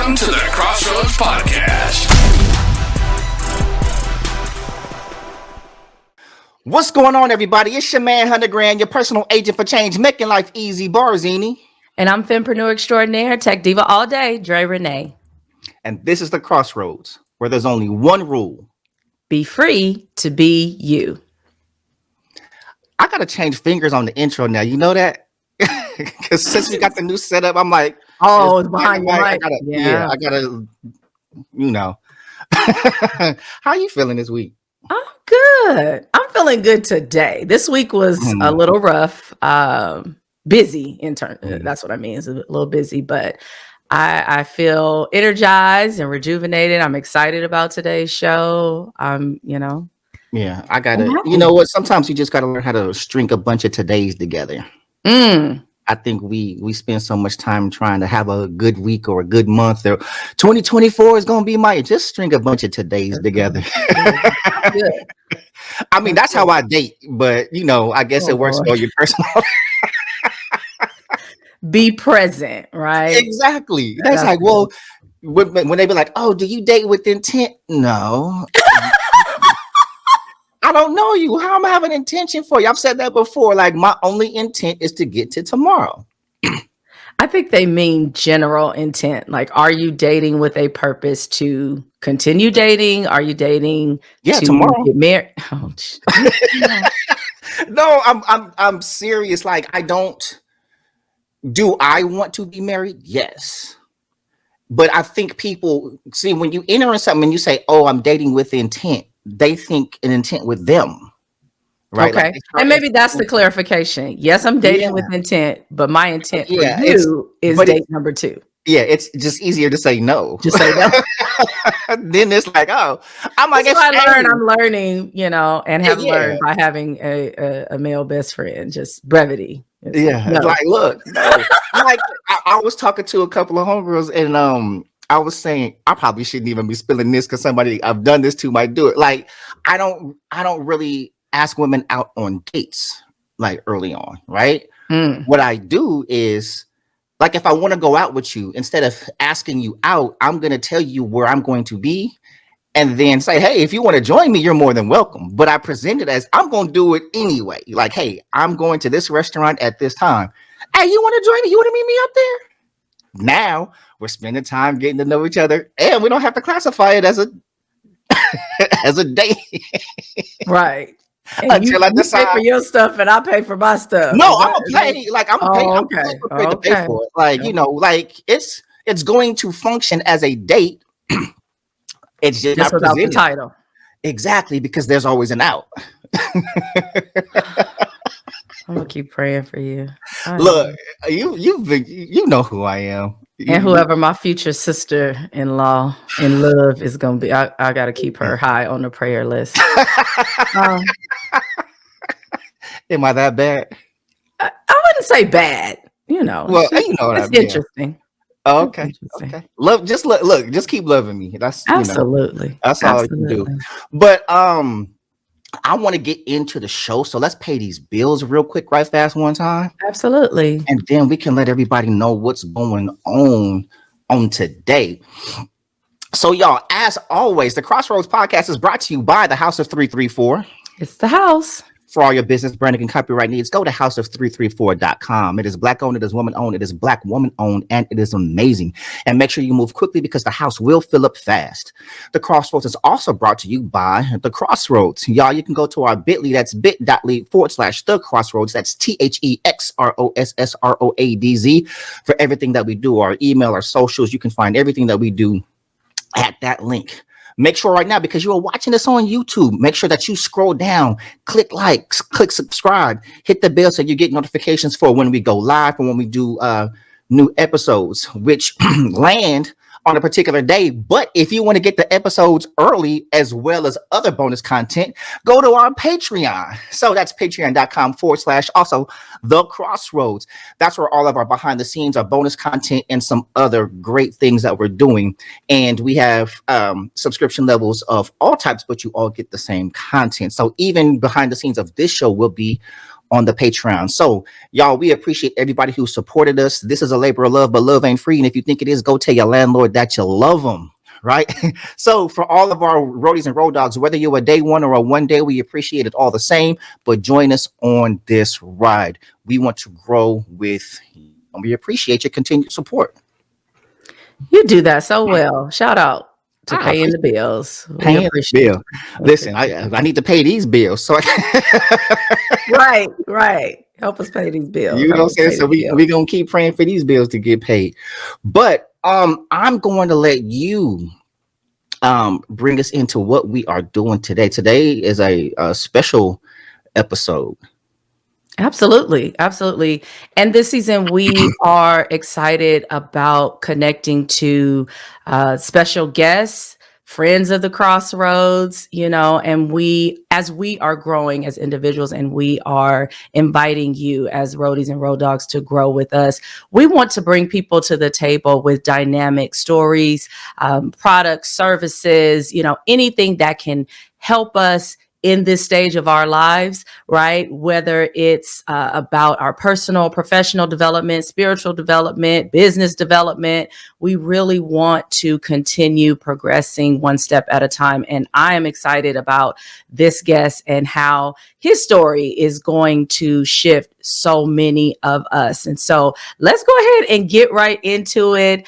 Welcome to the Crossroads Podcast. What's going on, everybody? It's your man, Hunter Grand, your personal agent for change, making life easy, Barzini. And I'm Fempreneur Extraordinaire, Tech Diva all day, Dre Renee. And this is the Crossroads, where there's only one rule. Be free to be you. I got to change fingers on the intro now. You know that? Because since we got the new setup, I'm like, oh, it's behind your mic. I gotta, you know. How you feeling this week? I'm good. I'm feeling good today. This week was a little rough, busy in turn. That's what I mean. It's a little busy, but I feel energized and rejuvenated. I'm excited about today's show. Yeah, I gotta, you know what? Sometimes you just gotta learn how to string a bunch of todays together. I think we spend so much time trying to have a good week or a good month. Or 2024 is gonna be my, just string a bunch of todays together. I mean, that's how I date, but you know, I guess it works for your personal. Be present, right? Exactly. That's like, well, when they be like, oh, do you date with intent? No. I don't know you. How am I having intention for you? I've said that before. Like, my only intent is to get to tomorrow. I think they mean general intent. Like, are you dating with a purpose to continue dating? Are you dating to tomorrow get married? Oh, no, I'm serious. Like, do I want to be married? Yes. But I think people see when you enter in something and you say, oh, I'm dating with intent, they think an intent with them. Right. Okay. Like, and maybe that's the clarification. Yes, I'm dating with intent, but my intent for you is date number 2. Yeah, it's just easier to say no. Just say no. Then it's like, oh, I'm like, I'm learning, you know, and have learned by having a male best friend, just brevity. It's like, look, no. Like I was talking to a couple of homegirls and I was saying I probably shouldn't even be spilling this because somebody I've done this to might do it. Like I don't really ask women out on dates like early on, right? What I do is like if I want to go out with you, instead of asking you out, I'm gonna tell you where I'm going to be and then say, hey, if you want to join me, you're more than welcome. But I present it as I'm gonna do it anyway. Like, hey, I'm going to this restaurant at this time. Hey, you want to join me? You want to meet me up there? Now we're spending time getting to know each other, and we don't have to classify it as a as a date, right? And until I decide pay for your stuff, and I pay for my stuff. No, I'm gonna pay. Like I'm paying to pay for it. Like you know, like it's going to function as a date. It's just without the title. Exactly, because there's always an out. I'm gonna keep praying for you. Look, you know who I am. And whoever my future sister-in-law in love is gonna be, I gotta keep her high on the prayer list. Am I that bad? I wouldn't say bad. You know, well, you know what I mean. It's interesting. Oh, okay. Okay. Love, just look, just keep loving me. That's absolutely. You know, that's all you can do. But I want to get into the show, so let's pay these bills real quick, right fast, one time. Absolutely. And then we can let everybody know what's going on today. So, y'all, as always, the Crossroads Podcast is brought to you by the House of 334. It's the house. For all your business, branding, and copyright needs, go to houseof334.com. It is Black owned, it is woman owned, it is Black woman owned, and it is amazing. And make sure you move quickly because the house will fill up fast. The Crossroads is also brought to you by the Crossroads. Y'all, you can go to our bit.ly, that's bit.ly/the Crossroads. That's THEXROSSROADZ for everything that we do, our email, our socials. You can find everything that we do at that link. Make sure right now, because you are watching this on YouTube, make sure that you scroll down, click likes, click subscribe, hit the bell so you get notifications for when we go live and when we do new episodes, which land on a particular day. But if you want to get the episodes early as well as other bonus content, go to our Patreon. So that's patreon.com/also the Crossroads. That's where all of our behind the scenes, our bonus content, and some other great things that we're doing. And we have subscription levels of all types, but you all get the same content. So even behind the scenes of this show will be on the Patreon. So y'all, we appreciate everybody who supported us. This is a labor of love, but love ain't free. And if you think it is, go tell your landlord that you love them. Right. So for all of our roadies and road dogs, whether you're a day one or a one day, we appreciate it all the same. But join us on this ride. We want to grow with you, and we appreciate your continued support. You do that so well. Shout out to paying the bills. Paying the bill. Listen, I need to pay these bills. So right. Help us pay these bills. You know what I'm saying? So we gonna keep praying for these bills to get paid. But I'm going to let you bring us into what we are doing today. Today is a special episode. Absolutely. And this season, we are excited about connecting to special guests, friends of the Crossroads, and as we are growing as individuals and we are inviting you as roadies and road dogs to grow with us, we want to bring people to the table with dynamic stories, products, services, anything that can help us in this stage of our lives, right? Whether it's about our personal, professional development, spiritual development, business development, we really want to continue progressing one step at a time. And I am excited about this guest and how his story is going to shift so many of us. And so let's go ahead and get right into it.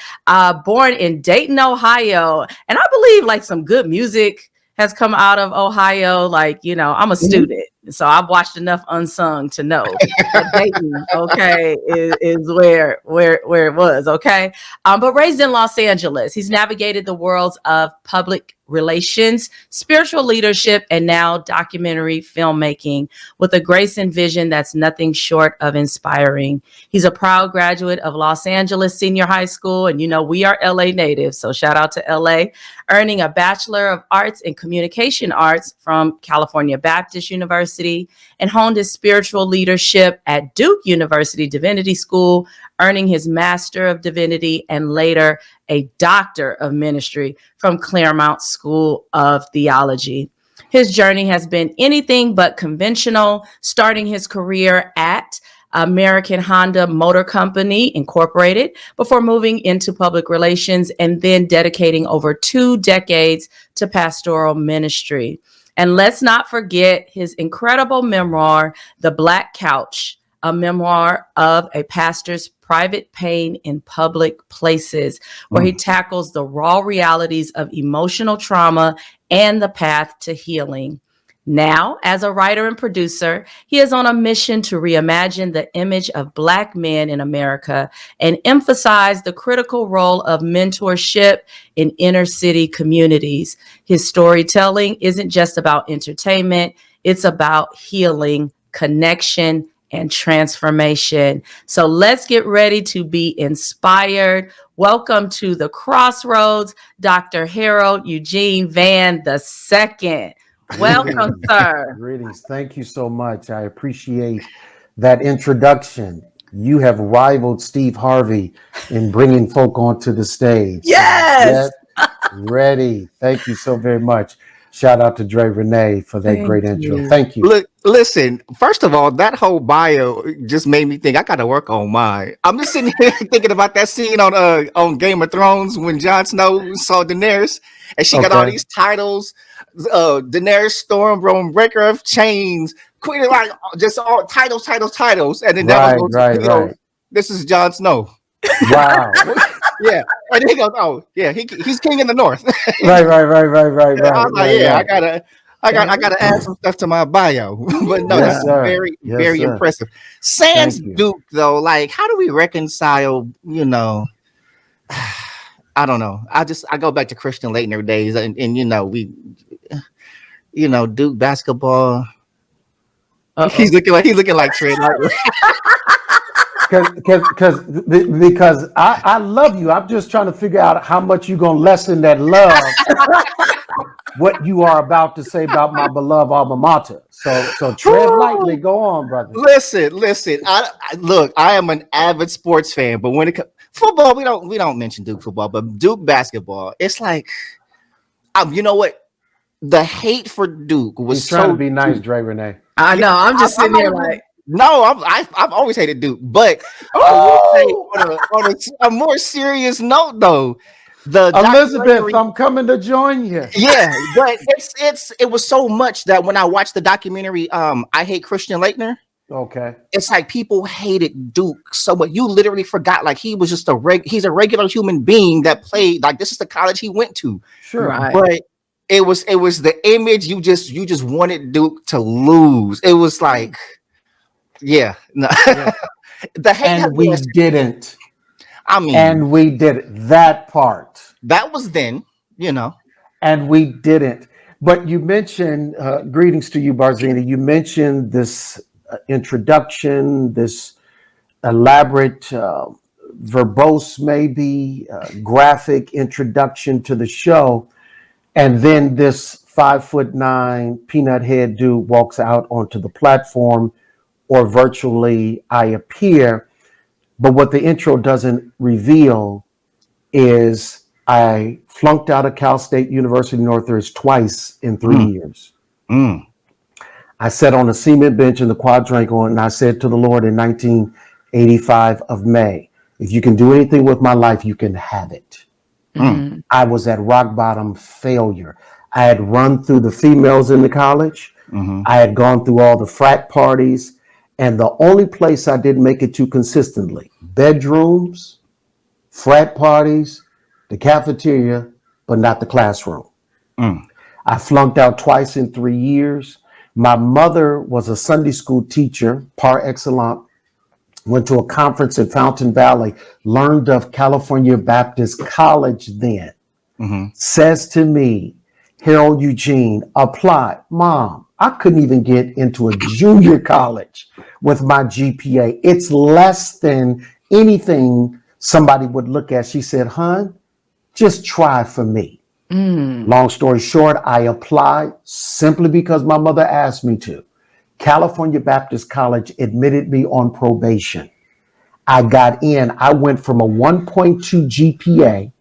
Born in Dayton, Ohio, and I believe like some good music has come out of Ohio. Like, I'm a student, so I've watched enough Unsung to know that Dayton, okay, is where it was, okay. But raised in Los Angeles, he's navigated the worlds of public relations, spiritual leadership, and now documentary filmmaking with a grace and vision that's nothing short of inspiring. He's a proud graduate of Los Angeles Senior High School, and we are LA natives, so shout out to LA, earning a Bachelor of Arts in Communication Arts from California Baptist University, and honed his spiritual leadership at Duke University Divinity School, earning his Master of Divinity and later a Doctor of Ministry from Claremont School of Theology. His journey has been anything but conventional, starting his career at American Honda Motor Company Incorporated before moving into public relations and then dedicating over 2 decades to pastoral ministry. And let's not forget his incredible memoir, The Black Couch, a memoir of a pastor's private pain in public places, where he tackles the raw realities of emotional trauma and the path to healing. Now, as a writer and producer, he is on a mission to reimagine the image of Black men in America and emphasize the critical role of mentorship in inner city communities. His storytelling isn't just about entertainment, it's about healing, connection, and transformation. So let's get ready to be inspired. Welcome to the Crossroads, Dr. Harold Eugene Vann II. Welcome, sir. Greetings. Thank you so much. I appreciate that introduction. You have rivaled Steve Harvey in bringing folk onto the stage. Yes. So ready. Thank you so very much. Shout out to Dre Renee for that great intro. Thank you. Look, listen, first of all, that whole bio just made me think I got to work on mine. I'm just sitting here thinking about that scene on Game of Thrones when Jon Snow saw Daenerys and she got all these titles, Daenerys Stormborn, Breaker of Chains, Queen, like just all titles. And then that was this is Jon Snow. Wow. Yeah, and he goes, "Oh, yeah, he's king in the north." Right. I'm like, I gotta add some stuff to my bio, but no, that's very impressive. Sans Duke, though, like, how do we reconcile? I don't know. I go back to Christian Laettner days, and Duke basketball. He's looking like Trey. Because I love you. I'm just trying to figure out how much you're gonna lessen that love. What you are about to say about my beloved alma mater. So tread lightly. Go on, brother. Listen. I am an avid sports fan, but when it comes football, we don't mention Duke football, but Duke basketball, it's like, you know what? The hate for Duke was He's trying to be nice, Dre Renee. I know. I'm just sitting here like. No, I've always hated Duke, but I will say on a more serious note, though, the Elizabeth, I'm coming to join you. Yeah, but it was so much that when I watched the documentary, I Hate Christian Laettner. Okay, it's like people hated Duke so much. You literally forgot, like he was just he's a regular human being that played, like this is the college he went to. sure, Right. But it was the image you just wanted Duke to lose. It was like, yeah, no. The hate, and we didn't. I mean, and we did it. That part. That was then, and we didn't. But you mentioned, greetings to you, Barzini. You mentioned this introduction, this elaborate, verbose, maybe graphic introduction to the show. And then this 5'9" peanut head dude walks out onto the platform, or virtually I appear. But what the intro doesn't reveal is I flunked out of Cal State University Northridge twice in 3 years. I sat on a cement bench in the quadrangle, and I said to the Lord in 1985 of May, if you can do anything with my life, you can have it. I was at rock bottom failure. I had run through the females in the college. I had gone through all the frat parties. And the only place I didn't make it to consistently, bedrooms, frat parties, the cafeteria, but not the classroom. I flunked out twice in 3 years. My mother was a Sunday school teacher, par excellence, went to a conference in Fountain Valley, learned of California Baptist College then, says to me, Harold Eugene, apply. Mom, I couldn't even get into a junior college with my GPA. It's less than anything somebody would look at. She said, hon, just try for me. Long story short, I applied simply because my mother asked me to. California Baptist College admitted me on probation. I got in. I went from a 1.2 GPA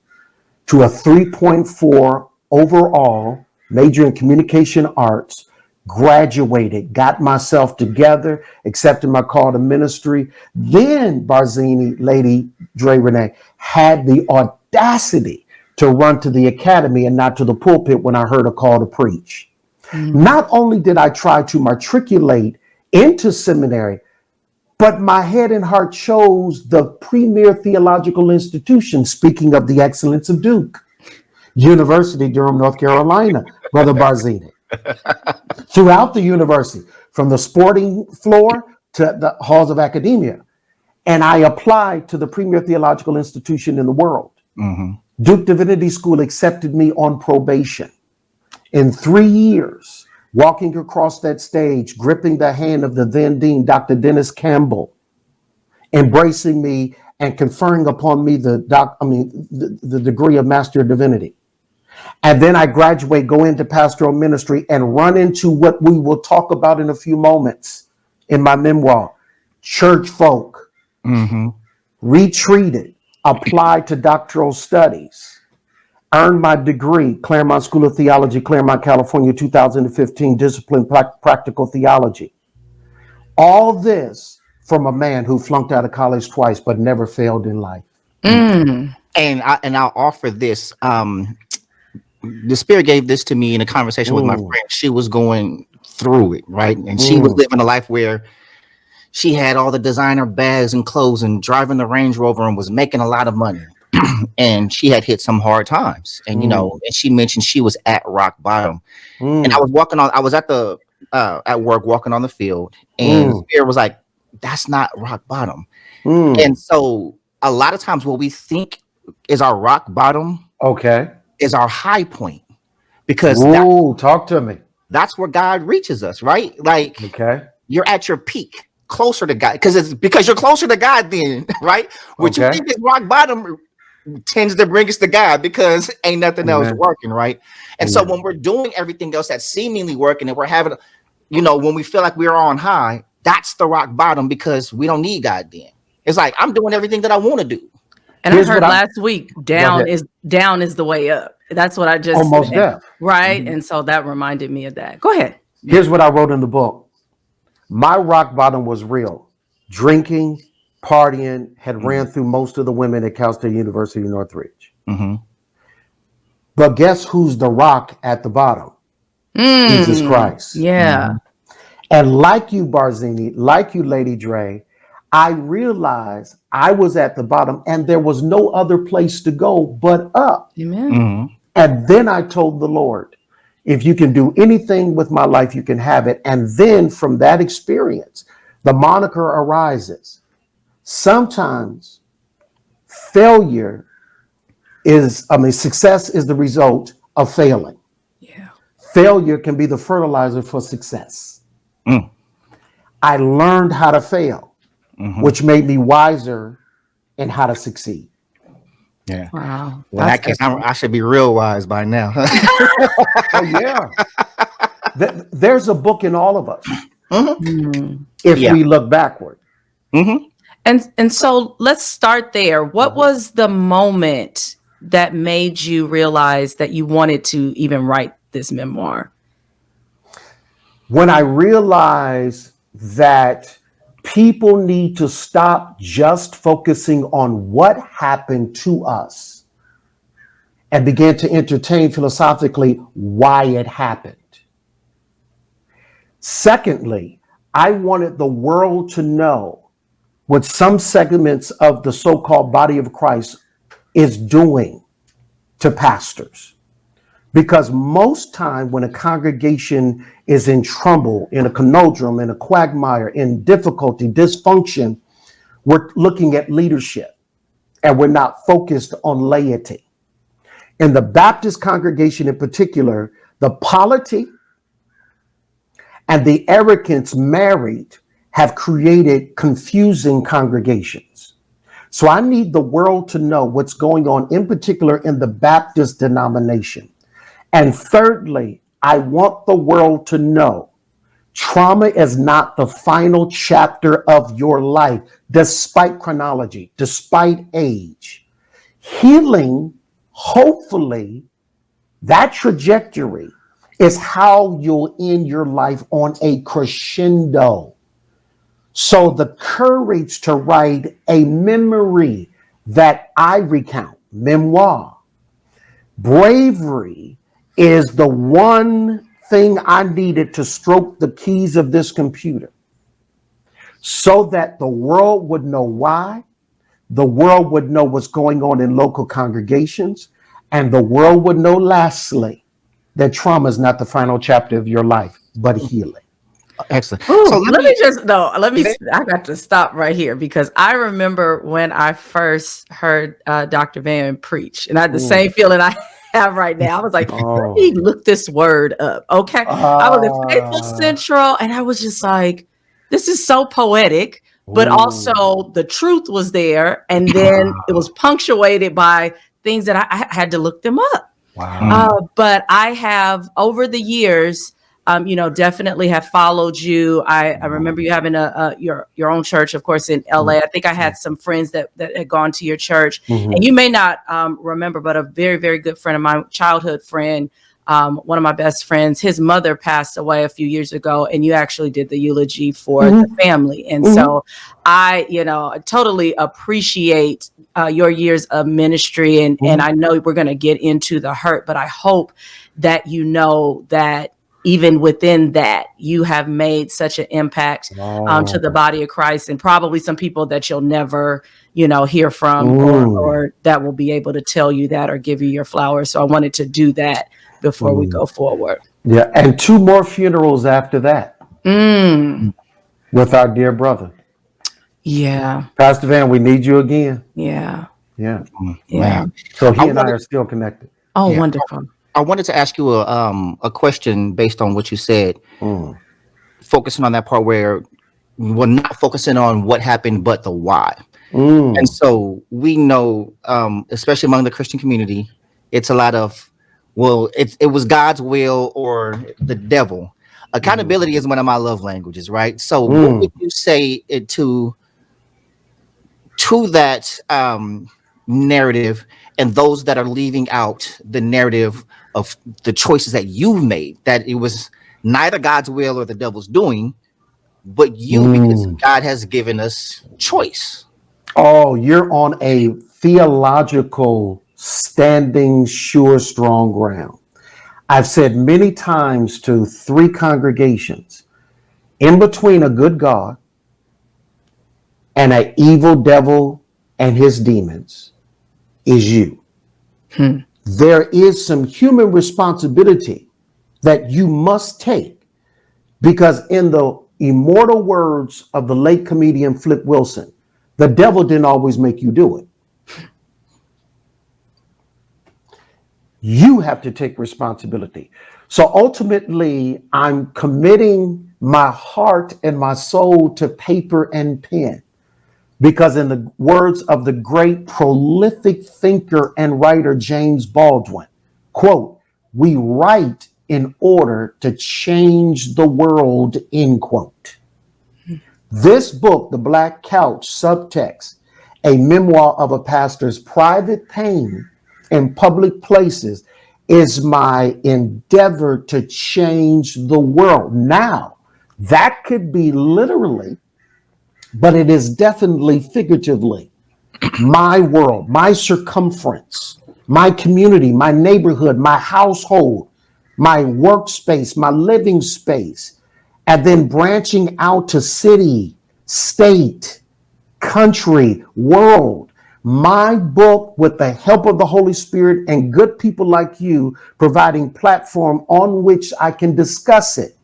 to a 3.4 overall, major in communication arts, graduated, got myself together, accepted my call to ministry. Then Barzini, Lady Dre Renee, had the audacity to run to the academy and not to the pulpit when I heard a call to preach. Not only did I try to matriculate into seminary, but my head and heart chose the premier theological institution, speaking of the excellence of Duke, University, Durham, North Carolina, Brother Barzini. Throughout the university, from the sporting floor to the halls of academia. And I applied to the premier theological institution in the world. Duke Divinity School accepted me on probation. In 3 years, walking across that stage, gripping the hand of the then dean, Dr. Dennis Campbell, embracing me and conferring upon me the degree of Master of Divinity. And then I graduate, go into pastoral ministry, and run into what we will talk about in a few moments in my memoir, church folk, retreated, applied to doctoral studies, earned my degree, Claremont School of Theology, Claremont, California, 2015, discipline practical theology. All this from a man who flunked out of college twice, but never failed in life. And I'll offer this. The Spirit gave this to me in a conversation with my friend. She was going through it, right? And she was living a life where she had all the designer bags and clothes and driving the Range Rover and was making a lot of money. And she had hit some hard times. And, and she mentioned she was at rock bottom. And I was at work walking on the field, and the Spirit was like, that's not rock bottom. And so a lot of times what we think is our rock bottom is our high point, because talk to me. That's where God reaches us, right? Like, you're at your peak, closer to God, because you're closer to God then, right? What you think is rock bottom tends to bring us to God, because ain't nothing else working, right? And so when we're doing everything else that's seemingly working, and we're having, when we feel like we're on high, that's the rock bottom, because we don't need God then. It's like, I'm doing everything that I want to do. And I heard last week, down is the way up. That's what I just said, right? And so that reminded me of that. Go ahead. Here's what I wrote in the book. My rock bottom was real. Drinking, partying, had ran through most of the women at Cal State University Northridge. But guess who's the rock at the bottom? Jesus Christ. Yeah. And like you, Barzini, like you, Lady Dre, I realized I was at the bottom and there was no other place to go but up. Amen. And then I told the Lord, if you can do anything with my life, you can have it. And then from that experience, the moniker arises. Sometimes failure success is the result of failing. Yeah. Failure can be the fertilizer for success. I learned how to fail, which made me wiser in how to succeed. Yeah. Wow. Well, in that case, I should be real wise by now. Oh, yeah. There's a book in all of us if we look backward. And so let's start there. What was the moment that made you realize that you wanted to even write this memoir? When I realized that people need to stop just focusing on what happened to us and began to entertain philosophically why it happened. Secondly, I wanted the world to know what some segments of the so-called body of Christ is doing to pastors. Because most time when a congregation is in trouble, in a conundrum, in a quagmire, in difficulty, dysfunction, we're looking at leadership and we're not focused on laity. In the Baptist congregation in particular, the polity and the arrogance married have created confusing congregations. So I need the world to know what's going on, in particular in the Baptist denomination. And thirdly, I want the world to know trauma is not the final chapter of your life, despite chronology, despite age. Healing, hopefully, that trajectory is how you'll end your life on a crescendo. So the courage to write a memory that I recount, memoir, bravery, is the one thing I needed to stroke the keys of this computer so that the world would know why, the world would know what's going on in local congregations, and the world would know, lastly, that trauma is not the final chapter of your life, but healing. Excellent. Ooh, So I got to stop right here because I remember when I first heard Dr. Vann preach, and I had the same feeling I have right now. I was like, let me look this word up. Okay. I was at Faithful Central and I was just like, this is so poetic, but also the truth was there. And then it was punctuated by things that I had to look them up. Wow. But I have over the years, definitely have followed you. I remember you having your own church, of course, in LA. I think I had some friends that had gone to your church, and you may not remember, but a very, very good friend of mine, childhood friend, one of my best friends, his mother passed away a few years ago, and you actually did the eulogy for the family. And so I totally appreciate your years of ministry, and I know we're going to get into the hurt, but I hope that you know that even within that, you have made such an impact to the body of Christ, and probably some people that you'll never, hear from or that will be able to tell you that or give you your flowers. So I wanted to do that before we go forward. Yeah, and 2 more funerals after that with our dear brother. Yeah. Pastor Vann, we need you again. Yeah. Yeah. Yeah. So he and I are still connected. Oh, wonderful. I wanted to ask you a question based on what you said, focusing on that part where we're not focusing on what happened, but the why. And so we know, especially among the Christian community, it's a lot of, well, it was God's will or the devil. Accountability is one of my love languages, right? So what would you say to that narrative and those that are leaving out the narrative of the choices that you've made, that it was neither God's will or the devil's doing, but you, because God has given us choice. Oh, you're on a theological standing, sure, strong ground. I've said many times to 3 congregations, in between a good God and an evil devil and his demons is you. There is some human responsibility that you must take, because in the immortal words of the late comedian Flip Wilson, the devil didn't always make you do it. You have to take responsibility. So ultimately, I'm committing my heart and my soul to paper and pen, because in the words of the great prolific thinker and writer James Baldwin, quote, "We write in order to change the world," end quote. This book, The Black Couch, subtext, a memoir of a pastor's private pain in public places, is my endeavor to change the world. Now, that could be literally, but it is definitely figuratively. My world, my circumference, my community, my neighborhood, my household, my workspace, my living space, and then branching out to city, state, country, world. My book, with the help of the Holy Spirit and good people like you, providing platform on which I can discuss it,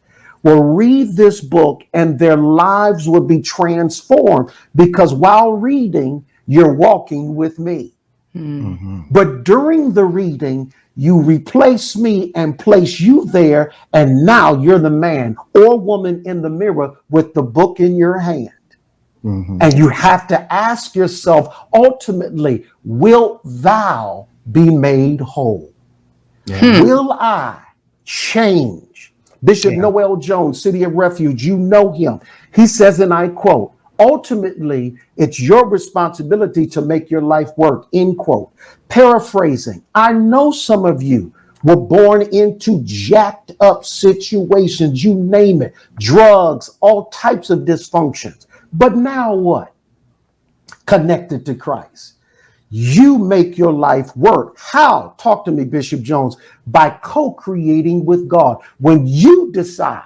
will read this book and their lives will be transformed, because while reading, you're walking with me. But during the reading, you replace me and place you there, and now you're the man or woman in the mirror with the book in your hand. And you have to ask yourself, ultimately, will thou be made whole? Will I change? Bishop Noel Jones, City of Refuge, you know him. He says, and I quote, "Ultimately, it's your responsibility to make your life work," end quote. Paraphrasing, I know some of you were born into jacked up situations, you name it, drugs, all types of dysfunctions. But now what? Connected to Christ. You make your life work. How? Talk to me, Bishop Jones. By co-creating with God. When you decide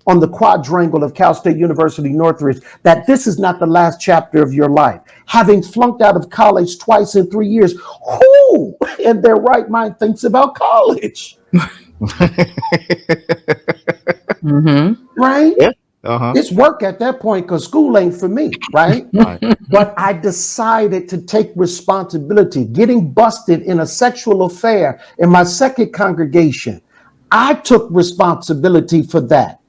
on the quadrangle of Cal State University Northridge that this is not the last chapter of your life, having flunked out of college twice in 3 years, who in their right mind thinks about college? Right? Yeah. It's work at that point, because school ain't for me, right? But I decided to take responsibility. Getting busted in a sexual affair in my second congregation, I took responsibility for that.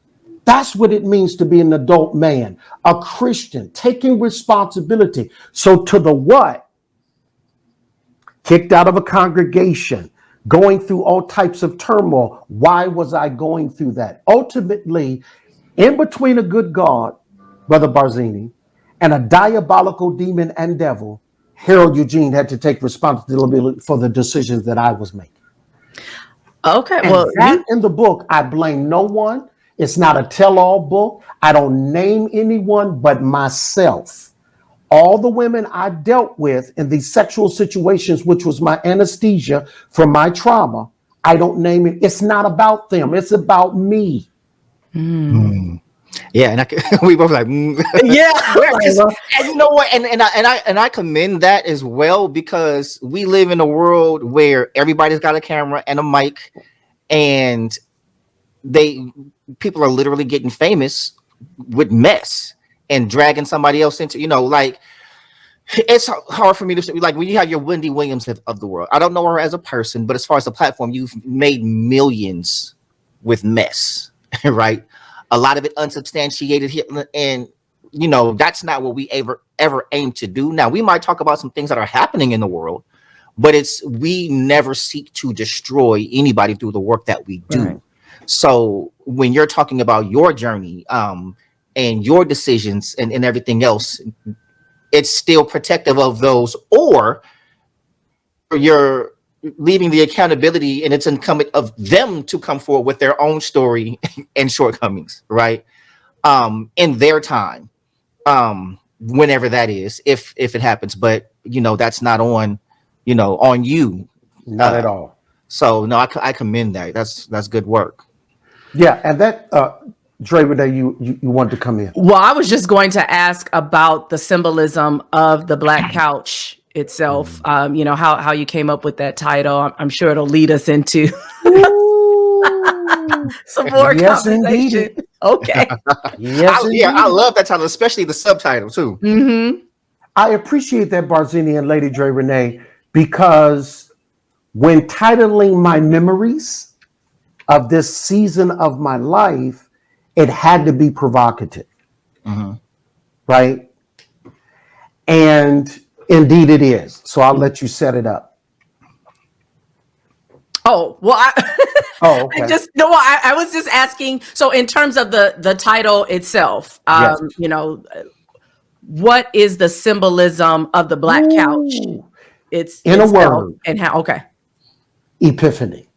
That's what it means to be an adult man, a Christian, taking responsibility. So to the what? Kicked out of a congregation, going through all types of turmoil. Why was I going through that? Ultimately, in between a good God, Brother Barzini, and a diabolical demon and devil, Harold Eugene had to take responsibility for the decisions that I was making. Okay, And well, that in the book, I blame no one. It's not a tell-all book. I don't name anyone but myself. All the women I dealt with in these sexual situations, which was my anesthesia for my trauma, I don't name it. It's not about them. It's about me. Yeah, and we both like, yeah, and you know what, and I commend that as well, because we live in a world where everybody's got a camera and a mic, and people are literally getting famous with mess and dragging somebody else into, like, it's hard for me to say, like, when you have your Wendy Williams of the world. I don't know her as a person, but as far as the platform, you've made millions with mess, right? A lot of it unsubstantiated here, and that's not what we ever aim to do. Now, we might talk about some things that are happening in the world, but we never seek to destroy anybody through the work that we do. Right. So when you're talking about your journey and your decisions and everything else, it's still protective of those, or you're leaving the accountability, and it's incumbent of them to come forward with their own story and shortcomings, right? in their time, whenever that is, if it happens. But that's not on on you, Not at all. So no, I commend that. That's good work. Yeah, and that Dre, Renee, you wanted to come in. Well, I was just going to ask about the symbolism of the Black Couch itself. How you came up with that title. I'm sure it'll lead us into some more conversation. Indeed. Okay. I love that title, especially the subtitle too. Mm-hmm. I appreciate that, Barzini and Lady Dre Renee, because when titling my memories of this season of my life, it had to be provocative, right? And indeed it is. So I'll let you set it up. Oh, well, okay. I was just asking. So in terms of the title itself, Yes. what is the symbolism of the Black Couch? It's in a word. And how? Okay. Epiphany.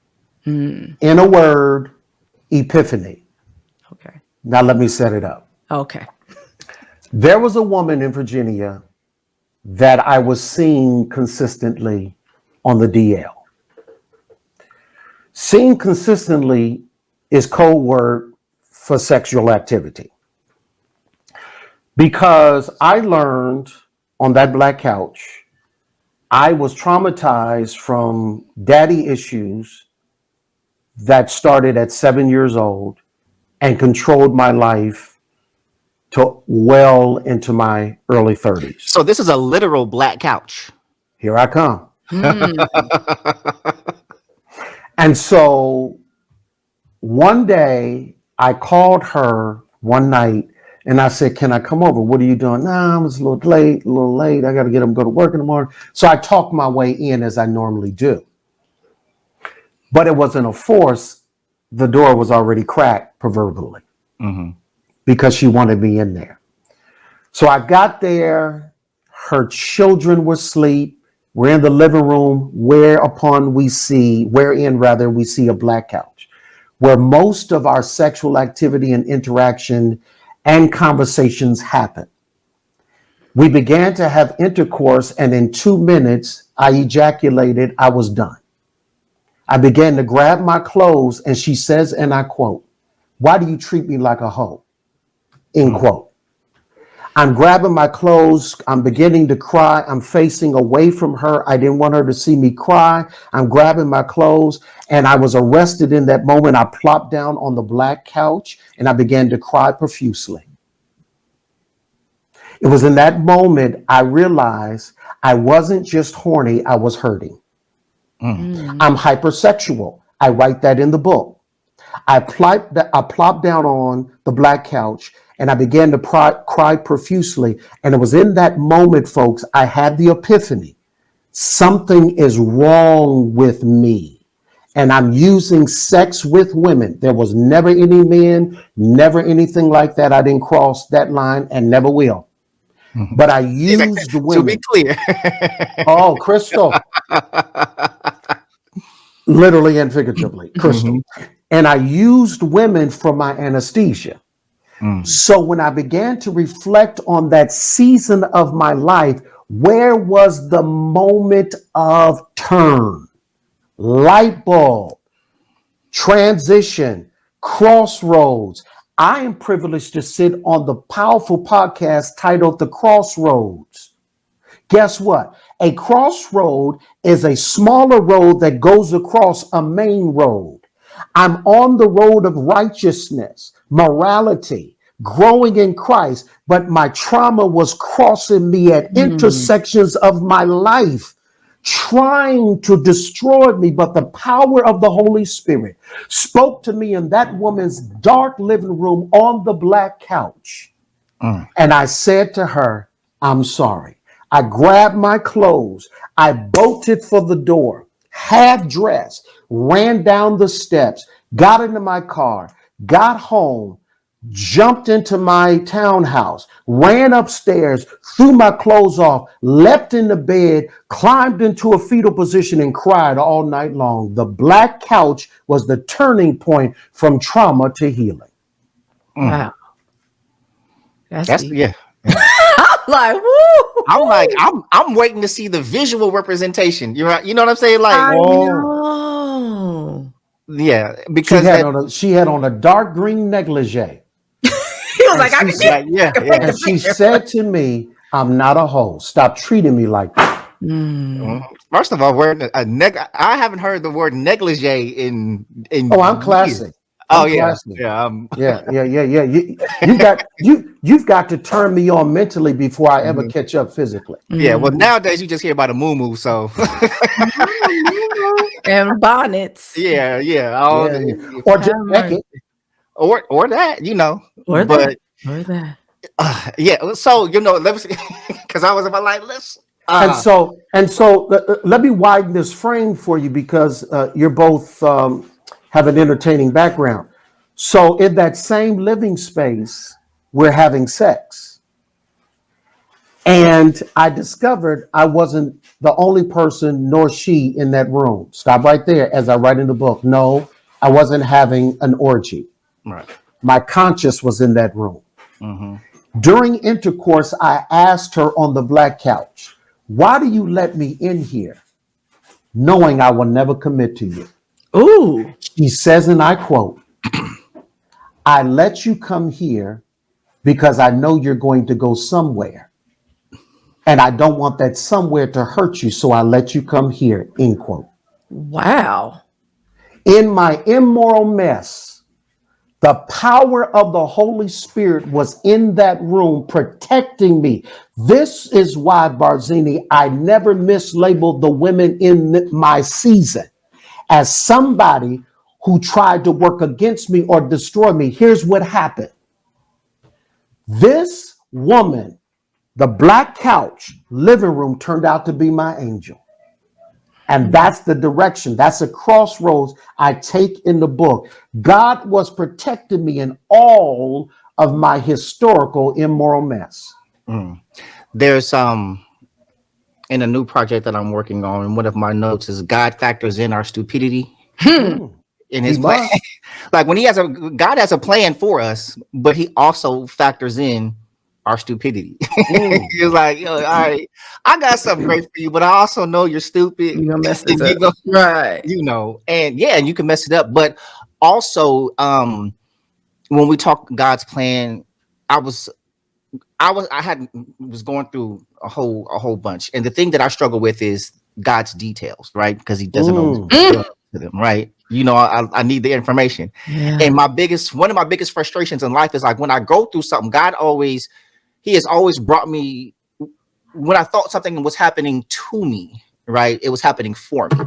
In a word, epiphany. Okay. Now let me set it up. Okay. There was a woman in Virginia that I was seeing consistently on the DL. Seeing consistently is code word for sexual activity. Because I learned on that Black couch, I was traumatized from daddy issues that started at 7 years old and controlled my life to well into my early 30s. So this is a literal Black couch. Here I come. And so one day I called her one night and I said, can I come over? What are you doing? Nah, I was a little late. I got to get up and go to work in the morning. So I talked my way in as I normally do. But it wasn't a force. The door was already cracked proverbially because she wanted me in there. So I got there. Her children were asleep. We're in the living room wherein we see a Black couch where most of our sexual activity and interaction and conversations happen. We began to have intercourse, and in 2 minutes, I ejaculated. I was done. I began to grab my clothes, and she says, and I quote, "Why do you treat me like a hoe?" End quote. I'm grabbing my clothes. I'm beginning to cry. I'm facing away from her. I didn't want her to see me cry. I'm grabbing my clothes, and I was arrested in that moment. I plopped down on the Black couch, and I began to cry profusely. It was in that moment I realized I wasn't just horny, I was hurting. I'm hypersexual. I write that in the book. I plopped down on the Black couch and I began to cry profusely. And it was in that moment, folks, I had the epiphany. Something is wrong with me. And I'm using sex with women. There was never any men, never anything like that. I didn't cross that line and never will. But I used women. To be clear. Oh, Crystal. Literally and figuratively, Crystal. And I used women for my anesthesia. So when I began to reflect on that season of my life, where was the moment of turn? Light bulb, transition, crossroads. I am privileged to sit on the powerful podcast titled The Crossroads. Guess what? A crossroad is a smaller road that goes across a main road. I'm on the road of righteousness, morality, growing in Christ, but my trauma was crossing me at intersections of my life, trying to destroy me. But the power of the Holy Spirit spoke to me in that woman's dark living room on the Black couch. And I said to her, I'm sorry. I grabbed my clothes. I bolted for the door, half dressed, ran down the steps, got into my car, got home, jumped into my townhouse, ran upstairs, threw my clothes off, leapt into bed, climbed into a fetal position and cried all night long. The Black couch was the turning point from trauma to healing. Wow. That's deep. yeah. I'm like, woo. I'm like, I'm waiting to see the visual representation. You know what I'm saying? Like, I Oh. know. yeah, because She had on a dark green negligee. He was like, I can like, yeah, yeah. And she said to me, I'm not a hoe. Stop treating me like that. First of all, I haven't heard the word negligee in Oh, I'm years. classic. Oh I'm yeah, classic. yeah. You've got to turn me on mentally before I ever catch up physically. Yeah, well, nowadays you just hear about a moo so and bonnets. yeah. Or just naked. Or that, Or but that. yeah. So let me see, because I was about like And so let me widen this frame for you because you're both have an entertaining background. So in that same living space, we're having sex. And I discovered I wasn't the only person nor she in that room. Stop right there as I write in the book. No, I wasn't having an orgy. right. My conscience was in that room. Mm-hmm. During intercourse, I asked her on the black couch, why do you let me in here knowing I will never commit to you? Ooh. She says, and I quote, I let you come here because I know you're going to go somewhere. And I don't want that somewhere to hurt you. So I let you come here, end quote. Wow. In my immoral mess, the power of the Holy Spirit was in that room protecting me. This is why, Barzini, I never mislabeled the women in my season as somebody who tried to work against me or destroy me. Here's what happened. This woman, the black couch living room, turned out to be my angel. And that's the direction. That's a crossroads I take in the book. God was protecting me in all of my historical immoral mess. There's in a new project that I'm working on, and one of my notes is God factors in our stupidity in his plan. Like when God has a plan for us, but he also factors in our stupidity. He's like, all right, I got something great for you, but I also know you're stupid. You're gonna mess this up. Right. And you can mess it up. But also, when we talk God's plan, I was going through a whole bunch. And the thing that I struggle with is God's details, right? Because he doesn't always reveal to them, right? I need the information. Yeah. And one of my biggest frustrations in life is like when I go through something, he has always brought me, when I thought something was happening to me, right? It was happening for me.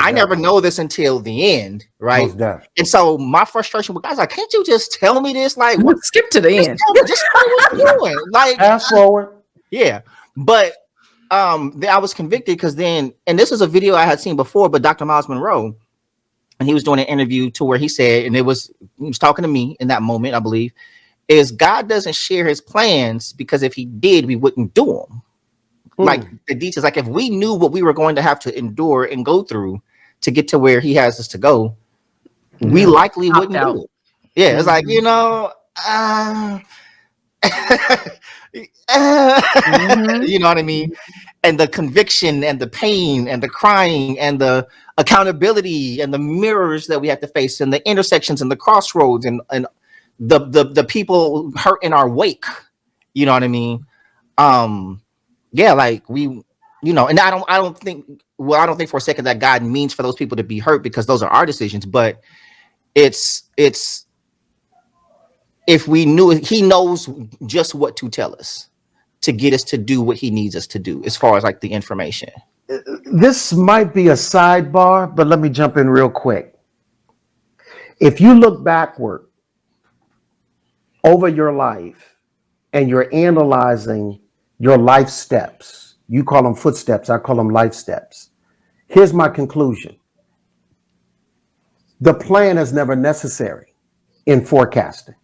I never know this until the end, right? And so my frustration with guys like, can't you just tell me this? Like, what? Skip to the end. Just tell me what you're doing. Like, fast forward. Yeah, but I was convicted because then, and this is a video I had seen before, but Dr. Miles Monroe, and he was doing an interview to where he said, and he was talking to me in that moment, I believe, is God doesn't share his plans because if he did, we wouldn't do them. Like the details, like if we knew what we were going to have to endure and go through to get to where he has us to go, we likely wouldn't do it. Yeah, it's like, you know what I mean? And the conviction and the pain and the crying and the accountability and the mirrors that we have to face and the intersections and the crossroads and the people hurt in our wake. You know what I mean? Yeah, like and I don't think for a second that God means for those people to be hurt because those are our decisions, but it's if we knew, he knows just what to tell us to get us to do what he needs us to do as far as like the information. This might be a sidebar, but let me jump in real quick. If you look backward over your life and you're analyzing your life steps, you call them footsteps, I call them life steps. Here's my conclusion. The plan is never necessary in forecasting.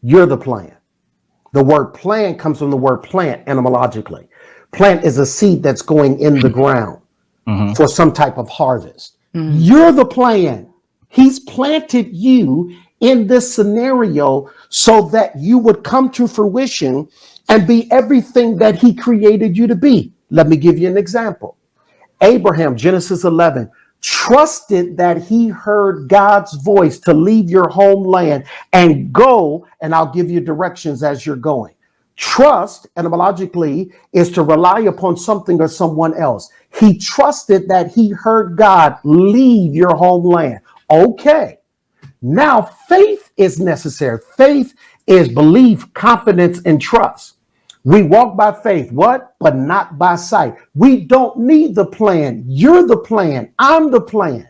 You're the plan. The word plan comes from the word plant etymologically. Plant is a seed that's going in the ground for some type of harvest. You're the plan. He's planted you in this scenario so that you would come to fruition and be everything that he created you to be. Let me give you an example. Abraham, Genesis 11, trusted that he heard God's voice to leave your homeland and go, and I'll give you directions as you're going. Trust, etymologically, is to rely upon something or someone else. He trusted that he heard God, leave your homeland. Okay. Now faith is necessary. Faith is belief, confidence, and trust. We walk by faith, what? But not by sight. We don't need the plan. You're the plan. I'm the plan.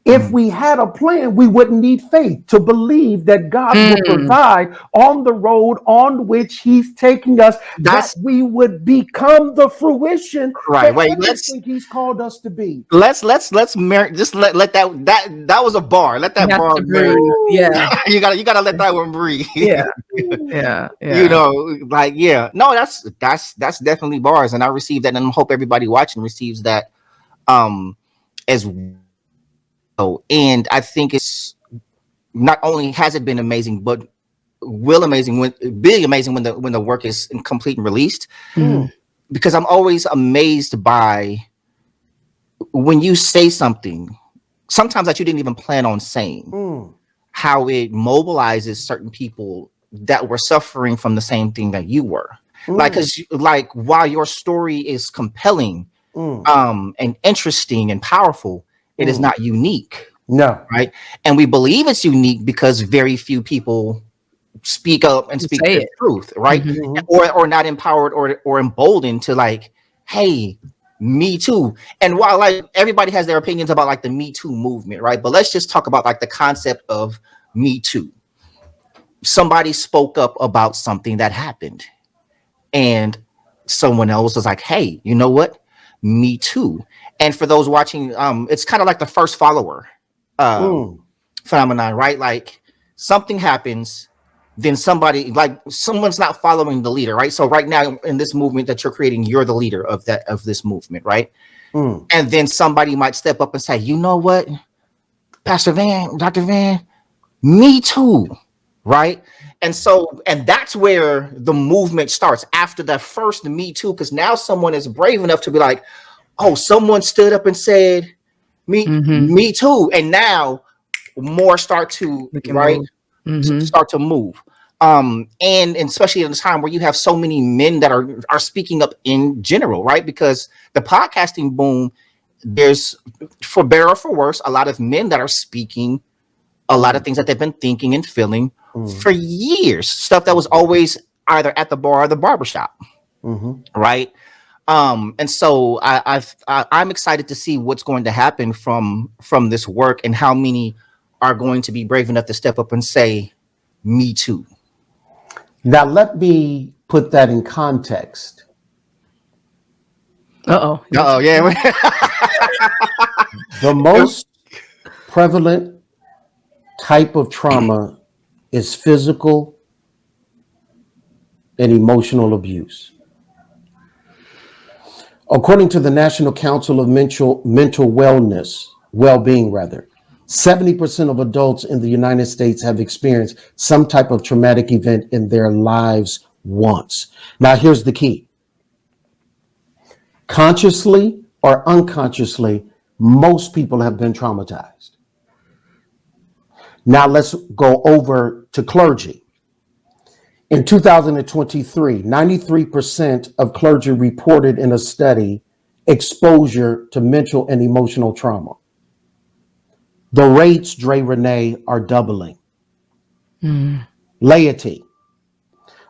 If we had a plan, we wouldn't need faith to believe that God will provide on the road on which he's taking us, that we would become the fruition Right. that Wait, everything he's called us to be. Let that was a bar. Let that bar breathe. Yeah. you gotta let that one breathe. Yeah. Yeah. You know, like, yeah. No, that's definitely bars. And I received that, and I hope everybody watching receives that as well. And I think it's not only has it been amazing, but will be amazing when the work is complete and released. Because I'm always amazed by when you say something, sometimes that you didn't even plan on saying, how it mobilizes certain people that were suffering from the same thing that you were. Like, because like, while your story is compelling and interesting and powerful, it is not unique. No. Right. And we believe it's unique because very few people speak up and speak the truth. Right. Or not empowered or emboldened to, like, hey, me too. And while, like, everybody has their opinions about, like, the Me Too movement. Right. But let's just talk about, like, the concept of Me Too. Somebody spoke up about something that happened, and someone else was like, hey, you know what? Me too. And for those watching, it's kind of like the first follower phenomenon, right? Like, something happens, then someone's not following the leader, right? So right now in this movement that you're creating, you're the leader of this movement, right? And then somebody might step up and say, you know what, Pastor Van, Dr. Van, me too, right? And that's where the movement starts, after that first Me Too, because now someone is brave enough to be like, oh, someone stood up and said, me too. And now more start to, start to move. And especially in a time where you have so many men that are speaking up in general, right? Because the podcasting boom, there's, for better or for worse, a lot of men that are speaking a lot of things that they've been thinking and feeling for years, stuff that was always either at the bar or the barbershop, right? And so I'm excited to see what's going to happen from this work, and how many are going to be brave enough to step up and say, me too. Now, let me put that in context. Yeah. The most prevalent type of trauma is physical and emotional abuse. According to the National Council of Mental Well-being, 70% of adults in the United States have experienced some type of traumatic event in their lives once. Now, here's the key. Consciously or unconsciously, most people have been traumatized. Now, let's go over to clergy. In 2023, 93% of clergy reported in a study exposure to mental and emotional trauma. The rates, Dre Renee, are doubling. Laity.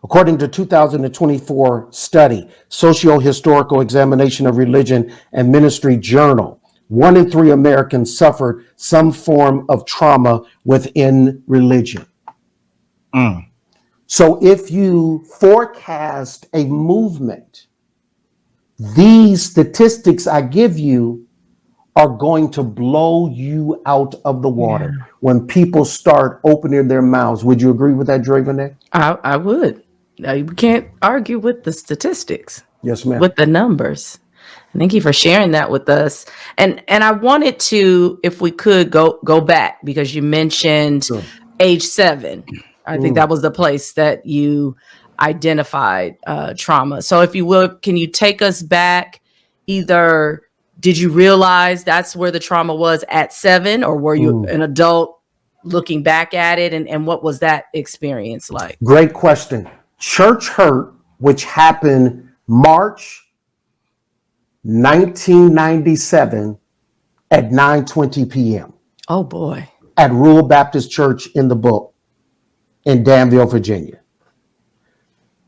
According to 2024 study, Socio-Historical Examination of Religion and Ministry Journal, 1 in 3 Americans suffered some form of trauma within religion. So if you forecast a movement, these statistics I give you are going to blow you out of the water when people start opening their mouths. Would you agree with that, Dre Renee? I would. We can't argue with the statistics. Yes, ma'am. With the numbers. Thank you for sharing that with us. And I wanted to, if we could, go back, because you mentioned age 7. I think that was the place that you identified trauma. So if you will, can you take us back? Either did you realize that's where the trauma was at 7, or were you an adult looking back at it? And what was that experience like? Great question. Church hurt, which happened March 1997 at 9:20 p.m. Oh boy. At Rural Baptist Church in the Book in Danville, Virginia.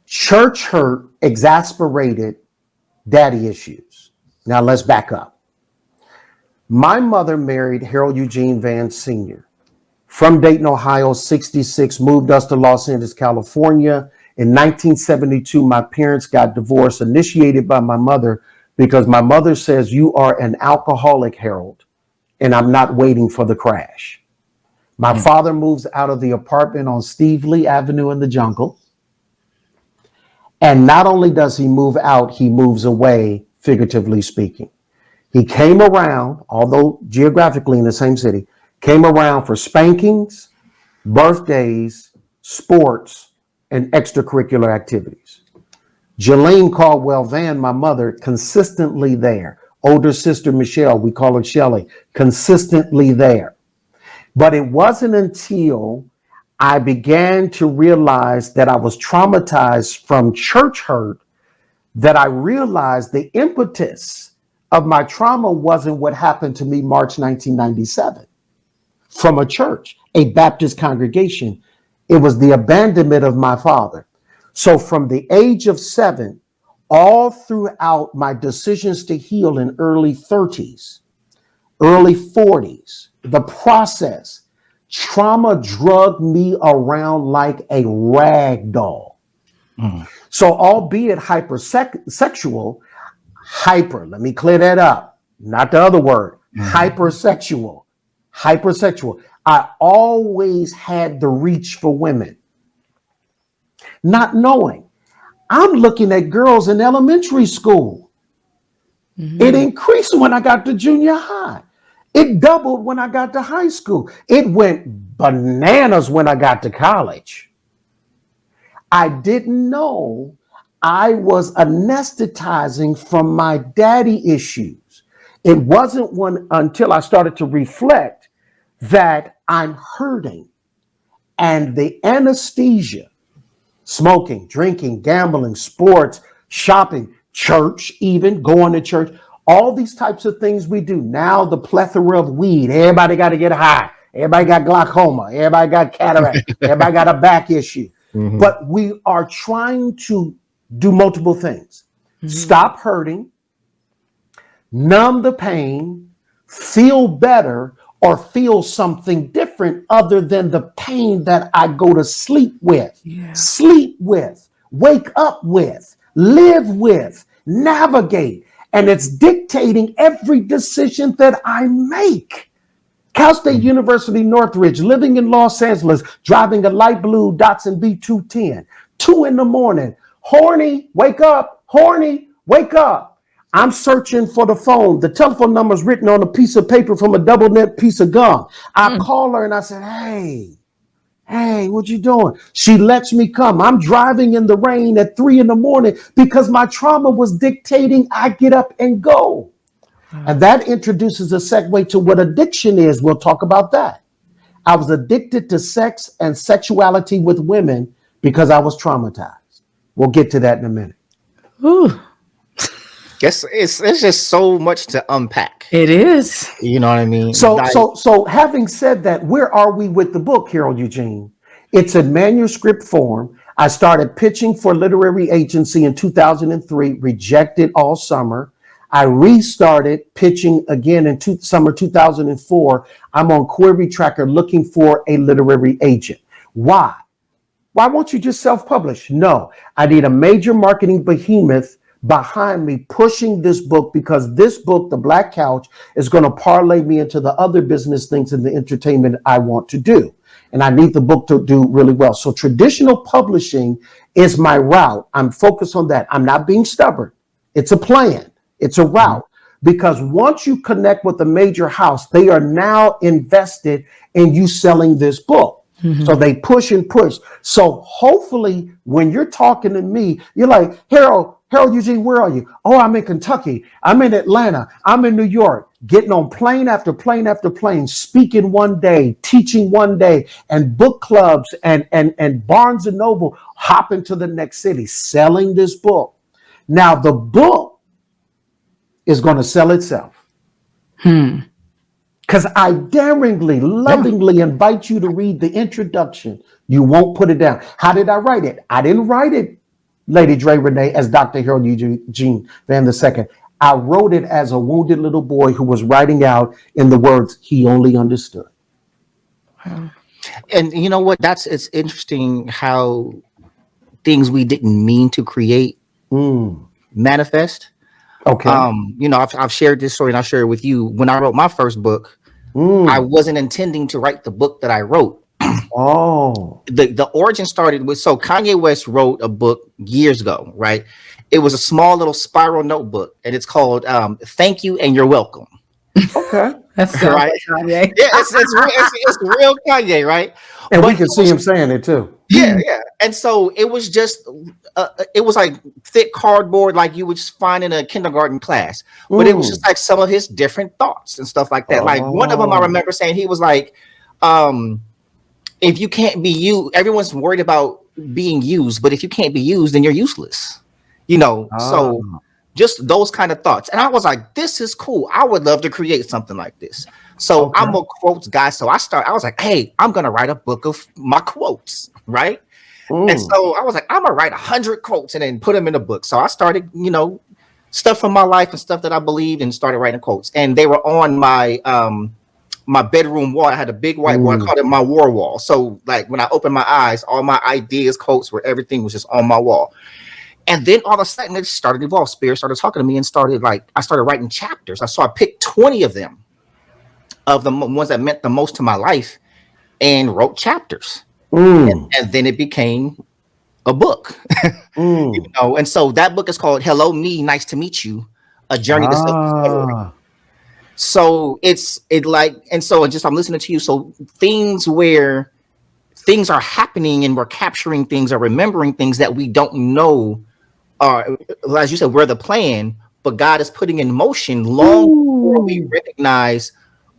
Church hurt exasperated daddy issues. Now let's back up. My mother married Harold Eugene Vann Sr. from Dayton, Ohio, 66, moved us to Los Angeles, California. In 1972, my parents got divorced, initiated by my mother, because my mother says, "You are an alcoholic, Harold, and I'm not waiting for the crash." My father moves out of the apartment on Steve Lee Avenue in the jungle. And not only does he move out, he moves away, figuratively speaking. He came around, although geographically in the same city, came around for spankings, birthdays, sports, and extracurricular activities. Jelaine Caldwell Vann, my mother, consistently there. Older sister Michelle, we call her Shelly, consistently there. But it wasn't until I began to realize that I was traumatized from church hurt that I realized the impetus of my trauma wasn't what happened to me March 1997 from a church, a Baptist congregation. It was the abandonment of my father. So from the age of 7, all throughout my decisions to heal in early 30s, early 40s, the process, trauma drugged me around like a rag doll. So albeit hypersexual, let me clear that up, not the other word, hypersexual, I always had the reach for women, not knowing. I'm looking at girls in elementary school. It increased when I got to junior high. It doubled when I got to high school. It went bananas when I got to college. I didn't know I was anesthetizing from my daddy issues. It wasn't until I started to reflect that I'm hurting. And the anesthesia, smoking, drinking, gambling, sports, shopping, church, even going to church, all these types of things we do. Now the plethora of weed, everybody got to get high. Everybody got glaucoma. Everybody got cataract. Everybody got a back issue. But we are trying to do multiple things. Stop hurting, numb the pain, feel better, or feel something different other than the pain that I go to sleep with, wake up with, live with, navigate. And it's dictating every decision that I make. Cal State University, Northridge, living in Los Angeles, driving a light blue Datsun B210, 2 a.m, horny, wake up, horny, wake up. I'm searching for the phone. The telephone number is written on a piece of paper from a double knit piece of gum. I call her and I said, hey, what you doing? She lets me come. I'm driving in the rain at 3 a.m. because my trauma was dictating I get up and go. And that introduces a segue to what addiction is. We'll talk about that. I was addicted to sex and sexuality with women because I was traumatized. We'll get to that in a minute. Ooh. It's just so much to unpack. It is. You know what I mean? So having said that, where are we with the book, Harold Eugene? It's in manuscript form. I started pitching for literary agency in 2003, rejected all summer. I restarted pitching again in summer 2004. I'm on Query Tracker looking for a literary agent. Why? Why won't you just self-publish? No, I need a major marketing behemoth behind me pushing this book, because this book, The Black Couch, is going to parlay me into the other business things in the entertainment I want to do. And I need the book to do really well. So traditional publishing is my route. I'm focused on that. I'm not being stubborn. It's a plan. It's a route. Because once you connect with a major house, they are now invested in you selling this book. So they push and push. So hopefully when you're talking to me, you're like, Harold Eugene, where are you? Oh, I'm in Kentucky. I'm in Atlanta. I'm in New York, getting on plane after plane after plane, speaking one day, teaching one day, and book clubs and Barnes and Noble, hopping to the next city, selling this book. Now the book is going to sell itself. Because I daringly, lovingly invite you to read the introduction. You won't put it down. How did I write it? I didn't write it, Lady Dre Renee, as Dr. Harold Eugene Vann II. I wrote it as a wounded little boy who was writing out in the words he only understood. Wow. And you know what? It's interesting how things we didn't mean to create manifest. Okay. I've shared this story and I'll share it with you. When I wrote my first book, I wasn't intending to write the book that I wrote. The origin started with, so Kanye West wrote a book years ago, right? It was a small little spiral notebook and it's called Thank You and You're Welcome. Okay. That's right. Kanye. Yeah, it's real Kanye, right? And we can see him saying it too. Yeah. And so it was just, it was like thick cardboard, like you would find in a kindergarten class. But it was just like some of his different thoughts and stuff like that. Like one of them, I remember saying, he was like, if you can't be you, everyone's worried about being used, but if you can't be used, then you're useless. So just those kind of thoughts. And I was like, this is cool. I would love to create something like this. So I'm a quotes guy. So I was like, hey, I'm going to write a book of my quotes. Right. And so I was like, I'm going to write 100 quotes and then put them in a book. So I started, stuff from my life and stuff that I believed and started writing quotes. And they were on my, my bedroom wall. I had a big white wall. I called it my war wall. So like when I opened my eyes, all my ideas, quotes, where everything was just on my wall. And then all of a sudden it started to evolve. Spirit started talking to me and I started writing chapters. So I picked 20 of them, of the ones that meant the most to my life, and wrote chapters. And then it became a book. And so that book is called Hello Me, Nice to Meet You, A Journey to Self-Discovery. So I'm listening to you. So things where things are happening and we're capturing things or remembering things that we don't know are, as you said, we're the plan, but God is putting in motion long before we recognize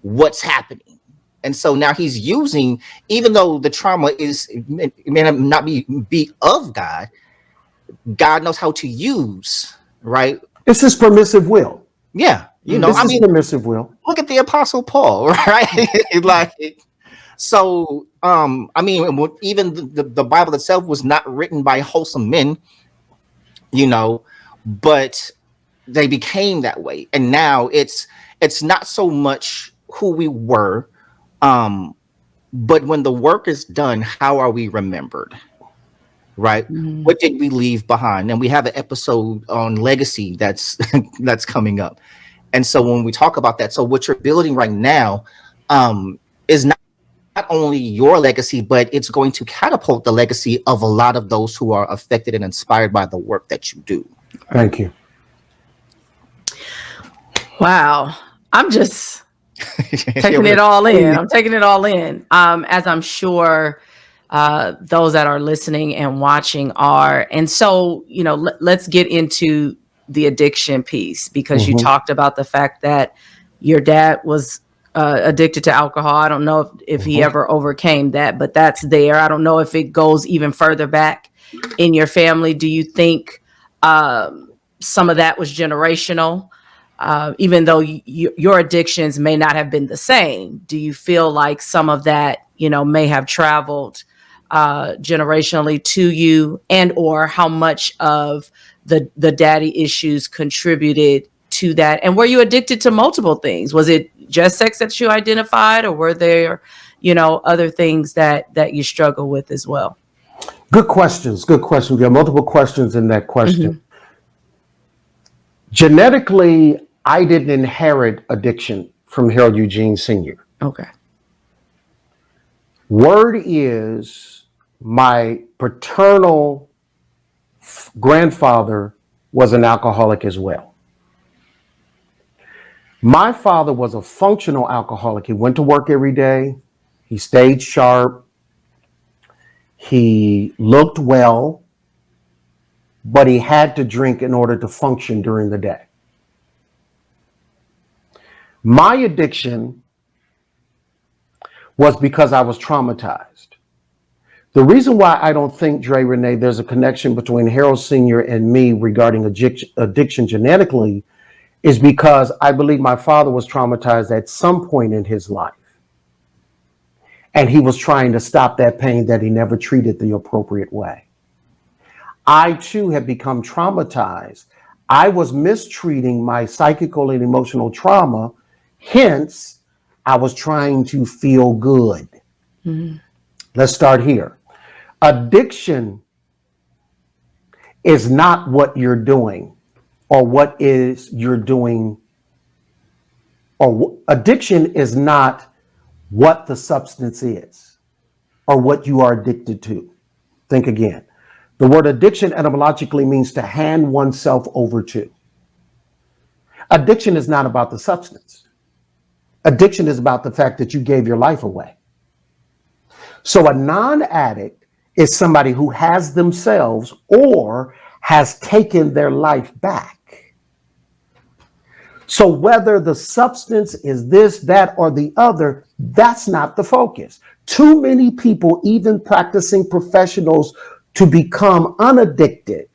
what's happening. And so now he's using, even though the trauma may not be of God, God knows how to use, right? It's his permissive will. Yeah. Permissive will. Look at the Apostle Paul, right? So, even the Bible itself was not written by wholesome men, but they became that way. And now it's not so much who we were, but when the work is done, how are we remembered? Right? What did we leave behind? And we have an episode on legacy that's coming up. And so when we talk about that, so what you're building right now is not only your legacy, but it's going to catapult the legacy of a lot of those who are affected and inspired by the work that you do. Thank you. Wow. I'm just taking it all in. I'm taking it all in. As I'm sure those that are listening and watching are. And so, let's get into the addiction piece, because you talked about the fact that your dad was addicted to alcohol. I don't know if he ever overcame that, but that's there. I don't know if it goes even further back in your family. Do you think some of that was generational? Even though your addictions may not have been the same, do you feel like some of that, may have traveled generationally to you, and or how much of the daddy issues contributed to that? And were you addicted to multiple things? Was it just sex that you identified, or were there, other things that you struggle with as well? Good questions. We have multiple questions in that question. Genetically, I didn't inherit addiction from Harold Eugene Sr. Okay. Word is my paternal grandfather was an alcoholic as well. My father was a functional alcoholic. He went to work every day. He stayed sharp. He looked well, but he had to drink in order to function during the day. My addiction was because I was traumatized. The reason why I don't think, Dre Renee, there's a connection between Harold Sr. and me regarding addiction genetically is because I believe my father was traumatized at some point in his life. And he was trying to stop that pain that he never treated the appropriate way. I too have become traumatized. I was mistreating my psychical and emotional trauma. Hence, I was trying to feel good. Mm-hmm. Let's start here. Addiction is not what you're doing or what is you're doing. Or addiction is not what the substance is or what you are addicted to. Think again. The word addiction etymologically means to hand oneself over to. Addiction is not about the substance. Addiction is about the fact that you gave your life away. So a non-addict is somebody who has themselves or has taken their life back. So whether the substance is this, that, or the other, that's not the focus. Too many people, even practicing professionals, to become unaddicted,